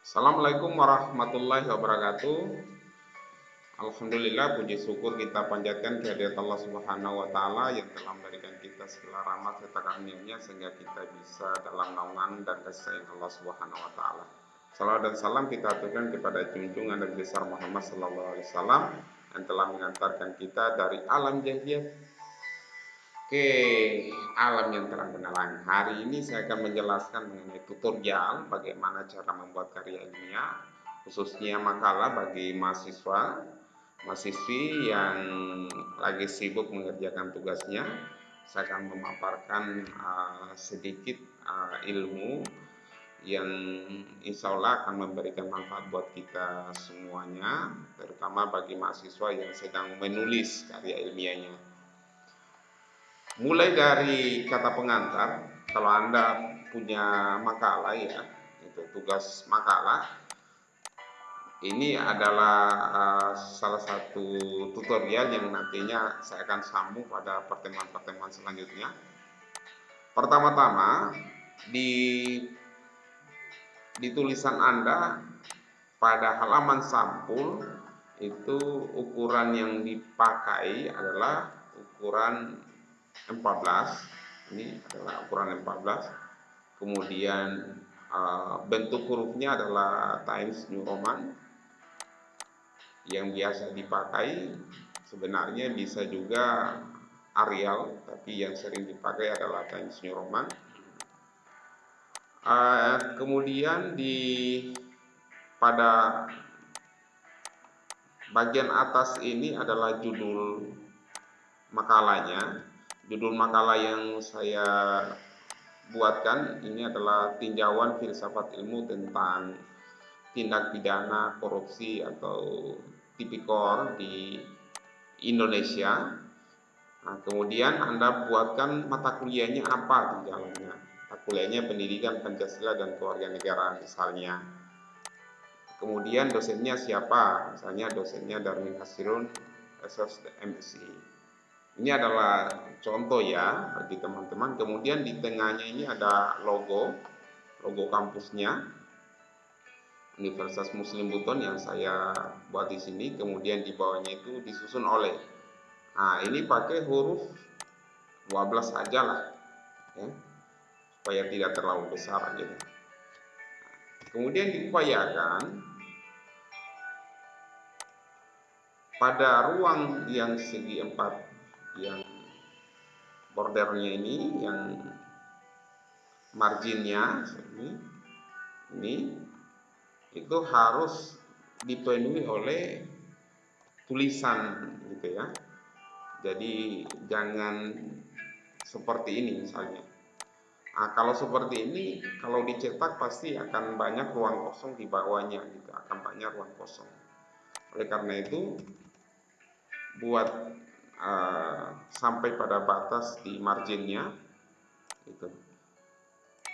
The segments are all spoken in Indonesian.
Assalamualaikum warahmatullahi wabarakatuh. Alhamdulillah, puji syukur kita panjatkan kehadirat Allah Subhanahu wa taala yang telah memberikan kita segala rahmat serta karunia-Nya sehingga kita bisa dalam naungan dan kasih sayang Allah Subhanahu wa taala. Salawat dan salam kita aturkan kepada junjungan Nabi besar Muhammad sallallahu alaihi wasallam yang telah mengantarkan kita dari alam jahiliyah ke alam yang terang benderang. Hari ini saya akan menjelaskan mengenai tutorial bagaimana cara membuat karya ilmiah, khususnya makalah bagi mahasiswi yang lagi sibuk mengerjakan tugasnya. Saya akan memaparkan sedikit ilmu yang insya Allah akan memberikan manfaat buat kita semuanya, terutama bagi mahasiswa yang sedang menulis karya ilmiahnya. Mulai dari kata pengantar, kalau Anda punya makalah ya, itu tugas makalah, ini adalah salah satu tutorial yang nantinya saya akan sambung pada pertemuan-pertemuan selanjutnya. Pertama-tama, di tulisan Anda pada halaman sampul itu ukuran yang dipakai adalah ukuran 14. Ini adalah ukuran 14. Kemudian bentuk hurufnya adalah Times New Roman. Yang biasa dipakai sebenarnya bisa juga Arial, tapi yang sering dipakai adalah Times New Roman. Kemudian pada bagian atas ini adalah judul makalahnya. Judul makalah yang saya buatkan ini adalah tinjauan filsafat ilmu tentang tindak pidana korupsi atau tipikor di Indonesia. Nah, kemudian Anda buatkan mata kuliahnya apa di dalamnya. Mata kuliahnya pendidikan Pancasila dan kewarganegaraan misalnya. Kemudian dosennya siapa? Misalnya dosennya Darmin Hasirun, MSI. Ini adalah contoh ya bagi teman-teman. Kemudian di tengahnya ini ada logo kampusnya Universitas Muslim Buton yang saya buat di sini. Kemudian di bawahnya itu disusun oleh. Nah, ini pakai huruf 12 saja lah, ya, supaya tidak terlalu besar gitu. Kemudian diupayakan pada ruang yang segi 4 yang bordernya ini, yang marginnya ini itu harus dipenuhi oleh tulisan gitu ya. Jadi jangan seperti ini misalnya. Nah, kalau seperti ini, kalau dicetak pasti akan banyak ruang kosong di bawahnya gitu, akan banyak ruang kosong. Oleh karena itu, buat sampai pada batas di marginnya itu.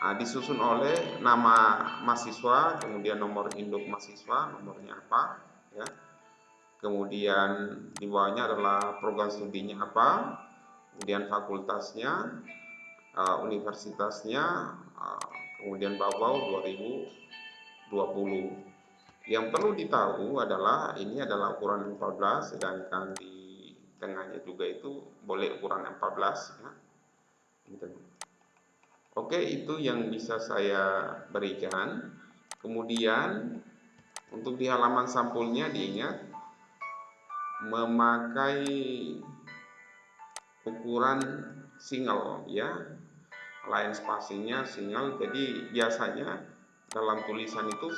Nah, disusun oleh nama mahasiswa, kemudian nomor induk mahasiswa, nomornya apa, ya. Kemudian di bawahnya adalah program studinya apa, kemudian fakultasnya, universitasnya, kemudian Babau 2020. Yang perlu ditahu adalah ini adalah ukuran 14, sedangkan di tengahnya juga itu boleh ukuran 14 ya. Gitu. Oke, itu yang bisa saya berikan. Kemudian untuk di halaman sampulnya diingat memakai ukuran single ya, line spacingnya single. Jadi biasanya dalam tulisan itu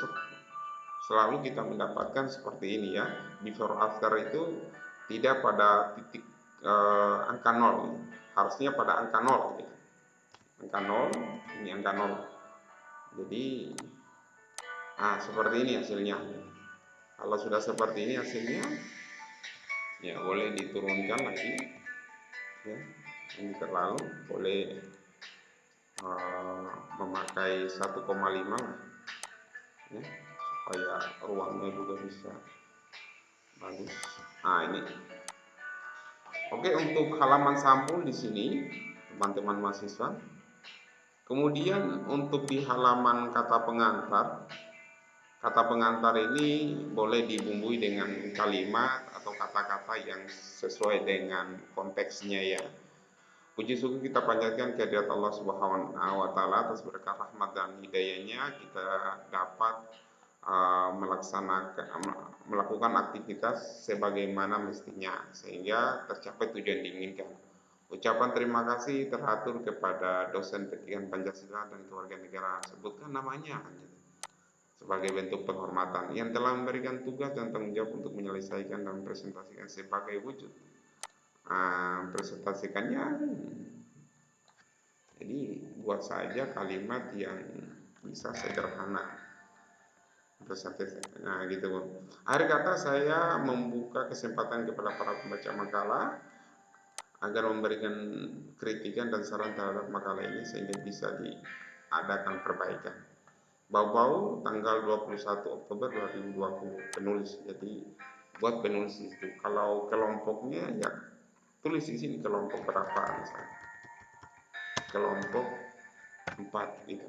selalu kita mendapatkan seperti ini ya, before after itu tidak pada titik angka 0, harusnya pada angka 0 ya. Angka 0, ini angka 0. Jadi seperti ini hasilnya. Kalau sudah seperti ini hasilnya, ya boleh diturunkan lagi ya, ini terlalu, boleh memakai 1,5 lah ya, supaya ruangnya juga bisa bagus. Nah, ini. Oke, untuk halaman sampul di sini, teman-teman mahasiswa. Kemudian untuk di halaman kata pengantar, Kata pengantar ini boleh dibumbui dengan kalimat atau kata-kata yang sesuai dengan konteksnya ya. Puji syukur kita panjatkan kehadirat Allah Subhanahu wa taala atas berkah rahmat dan hidayahnya kita dapat melakukan aktivitas sebagaimana mestinya sehingga tercapai tujuan diinginkan. Ucapan terima kasih teratur kepada dosen pendidikan Pancasila dan Kewarganegaraan, sebutkan namanya sebagai bentuk penghormatan yang telah memberikan tugas dan tanggung jawab untuk menyelesaikan dan presentasikan sebagai wujud presentasikannya. Jadi buat saja kalimat yang bisa sederhana. Nah gitu. Akhir kata saya membuka kesempatan kepada para pembaca makalah agar memberikan kritikan dan saran terhadap makalah ini sehingga bisa diadakan perbaikan. Bau-bau tanggal 21 Oktober 2020 penulis. Jadi buat penulis itu. Kalau kelompoknya ya tulis di sini kelompok berapa misalnya. Kelompok 4 gitu.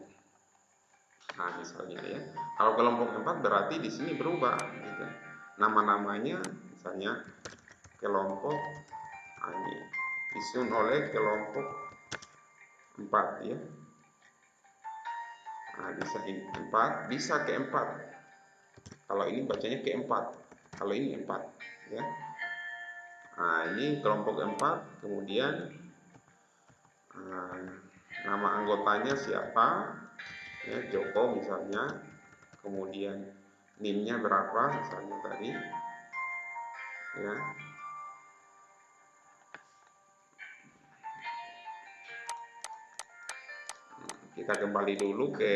Nah, misalnya ya. Kalau kelompok 4 berarti di sini berubah gitu. Nama-namanya misalnya kelompok ini disusun oleh kelompok 4 ya. Nah, bisa ini 4, bisa ke-4. Kalau ini bacanya ke-4. Kalau ini 4 ya. Nah, ini kelompok 4, kemudian nama anggotanya siapa? Ya, Joko misalnya. Kemudian NIM-nya berapa misalnya tadi. Ya. Kita kembali dulu ke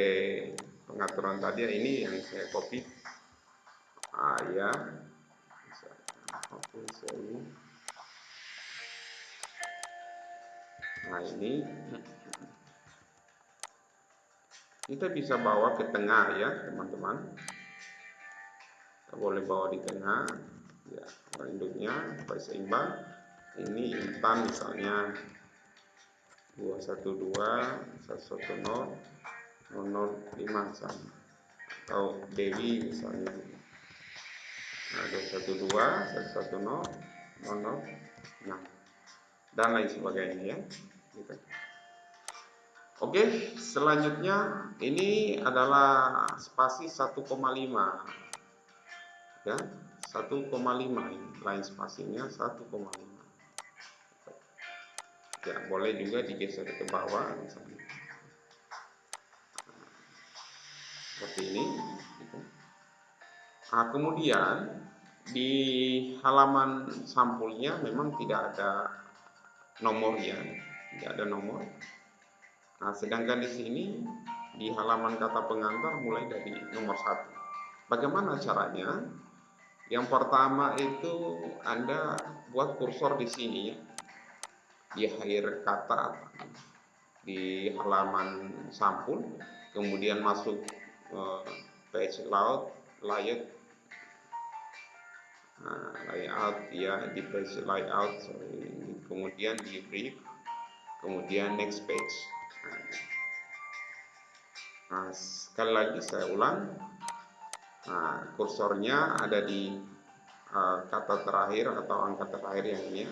pengaturan tadi ya, ini yang saya copy. Ya. Oke, saya. Nah, ini kita bisa bawa ke tengah ya, teman-teman. Kita boleh bawa di tengah. Ya, induknya supaya seimbang. Ini Intan misalnya 212 110 005 misalnya. Atau Dewi misalnya. Nah, 212 110 006 dan lain sebagainya ya. Gitu. Oke, selanjutnya ini adalah spasi 1,5 ya, 1,5 ini lain spasinya 1,5 ya, boleh juga digeser ke bawah misalnya seperti ini gitu. Nah, kemudian di halaman sampulnya memang tidak ada nomornya, tidak ada nomor. Nah, sedangkan di sini di halaman kata pengantar mulai dari nomor 1. Bagaimana caranya? Yang pertama itu Anda buat kursor di sini ya, di akhir kata di halaman sampul, kemudian masuk page layout ya, di page layout, kemudian di brief, kemudian next page. Nah, sekali lagi saya ulang. Nah, kursornya ada di kata terakhir atau angka terakhir yang ini.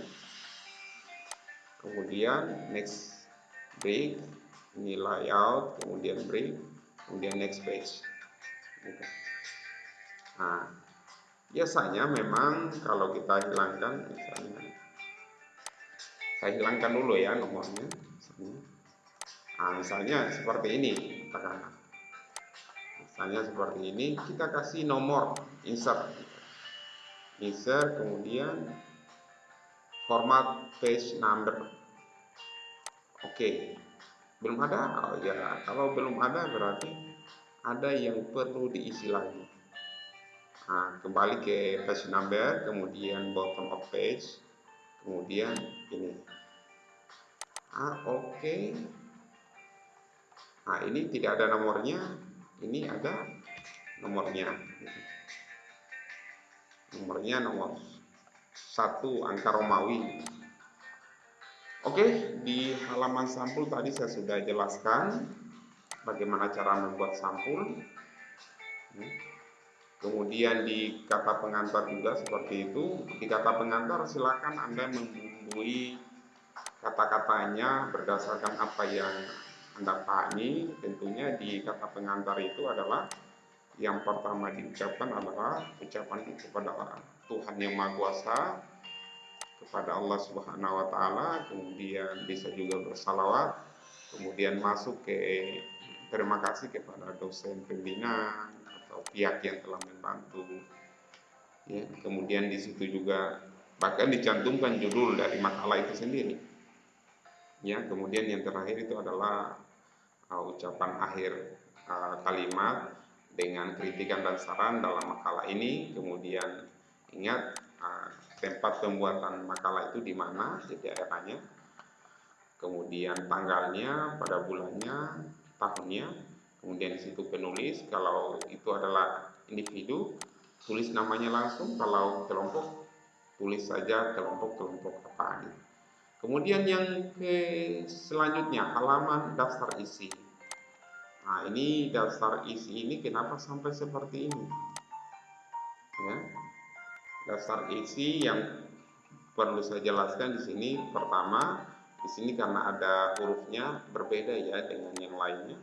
Kemudian next break, ini layout, kemudian break, kemudian next page. Nah, biasanya memang kalau kita hilangkan, misalnya, saya hilangkan dulu ya nomornya. Nah, misalnya seperti ini, katakanlah. Misalnya seperti ini, kita kasih nomor insert, kemudian format page number. Oke, belum ada? Oh ya, kalau belum ada berarti ada yang perlu diisi lagi. Nah, kembali ke page number, kemudian bottom of page, kemudian ini. Oke. Nah, ini tidak ada nomornya, ini ada nomornya. Nomornya nomor 1 angka Romawi. Oke, di halaman sampul tadi saya sudah jelaskan bagaimana cara membuat sampul. Kemudian di kata pengantar juga seperti itu. Di kata pengantar silakan Anda membumbui kata-katanya berdasarkan apa yang Anda pahami. Tentunya di kata pengantar itu adalah yang pertama diucapkan adalah ucapan kepada Tuhan yang Maha Kuasa, kepada Allah Subhanahu wa taala, kemudian bisa juga bersalawat, kemudian masuk ke terima kasih kepada dosen pembina atau pihak yang telah membantu. Ya, kemudian di situ juga bahkan dicantumkan judul dari makalah itu sendiri. Ya, kemudian yang terakhir itu adalah ucapan akhir kalimat dengan kritikan dan saran dalam makalah ini. Kemudian ingat tempat pembuatan makalah itu di mana, di daerahnya, kemudian tanggalnya, pada bulannya, tahunnya, kemudian di situ penulis. Kalau itu adalah individu, tulis namanya langsung. Kalau kelompok, tulis saja kelompok-kelompok apa gitu. Kemudian yang selanjutnya halaman daftar isi. Nah, ini daftar isi ini kenapa sampai seperti ini? Ya, daftar isi yang perlu saya jelaskan di sini, pertama, di sini karena ada hurufnya berbeda ya dengan yang lainnya.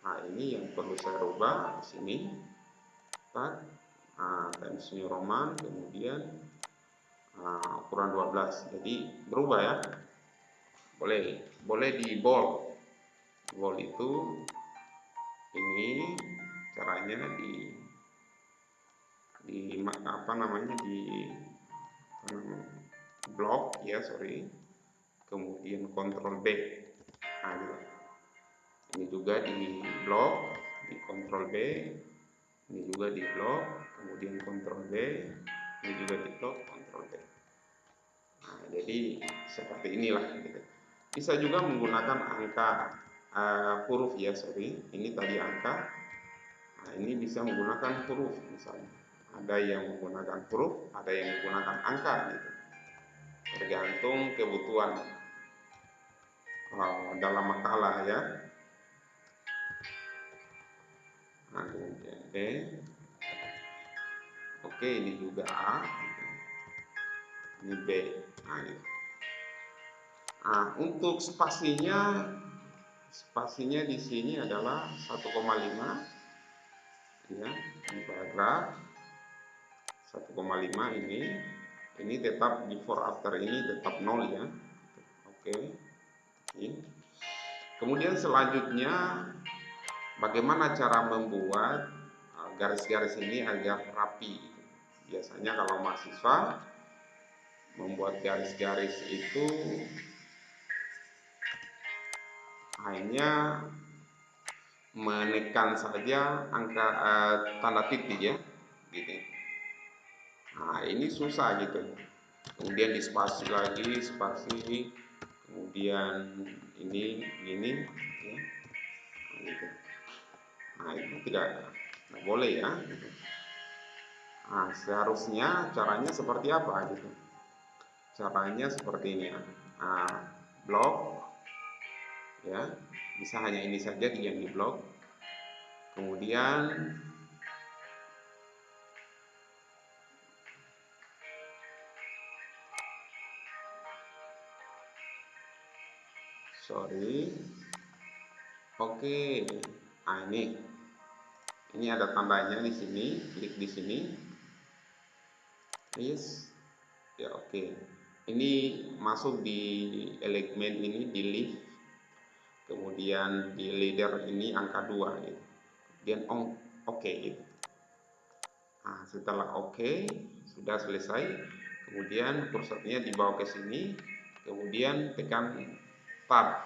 Nah, ini yang perlu saya rubah di sini. Times New Roman, kemudian ukuran 12. Jadi berubah ya. Boleh di bold. Bold itu ini caranya di apa namanya di blok ya, kemudian kontrol B. Nah, gitu. Ini juga di blok, di kontrol B, ini juga di blok, kemudian kontrol B, ini juga di blok, kontrol B. Nah, jadi seperti inilah gitu. Bisa juga menggunakan angka huruf ya, ini tadi angka. Nah, ini bisa menggunakan huruf misalnya. Ada yang menggunakan huruf, ada yang menggunakan angka gitu. Tergantung kebutuhan dalam makalah ya. Nah, kemudian B. Oke, ini juga A gitu. Ini B. Nah, gitu. Nah, untuk spasinya di sini adalah 1,5 ya, di paragraf 1,5 ini tetap before after ini tetap 0 ya. Oke. Ini. Kemudian selanjutnya bagaimana cara membuat garis-garis ini agar rapi. Biasanya kalau mahasiswa membuat garis-garis itu hanya menekan saja angka tanda titik ya, gitu. Nah, ini susah gitu. Kemudian di spasi lagi, spasi, kemudian ini gini ya. Nah, gitu. Nah, itu tidak boleh ya gitu. Nah, seharusnya caranya seperti apa gitu. Caranya seperti ini ya. Nah, blok ya, bisa hanya ini saja yang di blok. Kemudian oke. Nah, ini ada tandanya di sini, klik di sini. Yes. Ya, oke. Ini masuk di elemen ini di list. Kemudian di leader ini angka 2 gitu. Kemudian oke gitu. Nah, setelah oke, sudah selesai. Kemudian kursornya dibawa ke sini. Kemudian tekan tab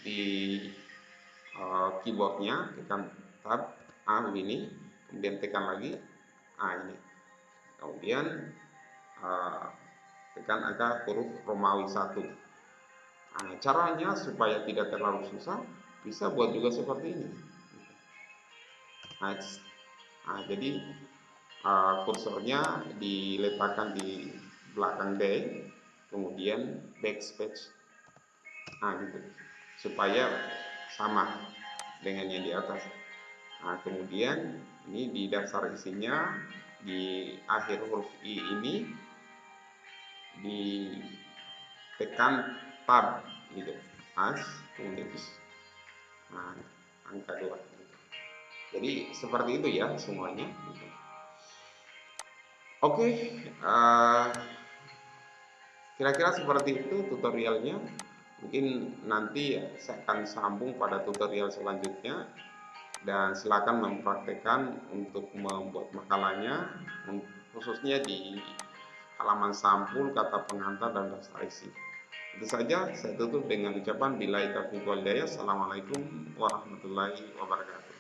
di keyboardnya, tekan tab begini, kemudian tekan lagi ini, kemudian tekan angka huruf Romawi 1. Nah, caranya supaya tidak terlalu susah, bisa buat juga seperti ini. Nah, jadi kursornya diletakkan di belakang D, kemudian backspace, gitu, supaya sama dengan yang di atas. Nah, kemudian ini di daftar isinya di akhir huruf I ini ditekan tab gitu, as, kemudian nah, angka 2 gitu. Jadi seperti itu ya semuanya gitu. Oke, kira-kira seperti itu tutorialnya. Mungkin nanti saya akan sambung pada tutorial selanjutnya, dan silakan mempraktekkan untuk membuat makalahnya, khususnya di halaman sampul, kata pengantar, dan daftar isi. Itu saja, saya tutup dengan ucapan billahi taufiq wal hidayah. Assalamualaikum warahmatullahi wabarakatuh.